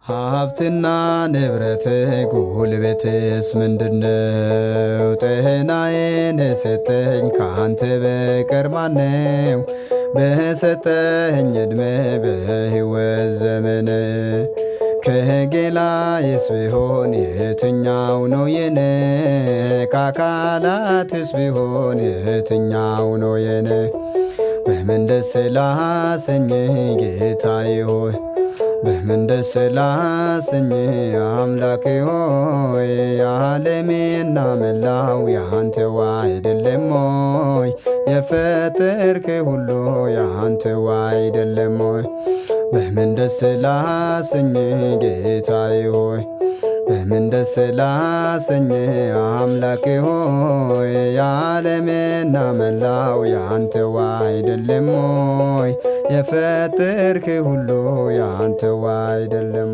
ሀብትና ንብረት ጉልበትስ ምንድነው? ጤናዬን ሰጠኝ ካንተ በቀር ማነው? በሰጠኝ ዕድሜ በሕይወት ዘመን ከጌላዬስ ቢሆን የትኛው ነው የኔ? ከአካላትስ ቢሆን የትኛው ነው የኔ? በምን ደስ ላሰኝ ጌታዬ ሆይ፣ በምን ደስ ላሰኝ አምላኬ ሆይ? ዓለሜና መላው ያንተው አይደለም ሆይ? የፈጠርክ ሁሉ ያንተው አይደለም ሆይ? በምን ደስ ላሰኝ ጌታዬ ሆይ፣ በምን ደስ ላሰኝ አምላኬ ሆይ? የዓለሜና መላው ያንተው አይደለም ሆይ? የፈጠርክ ሁሉ ያንተው አይደለም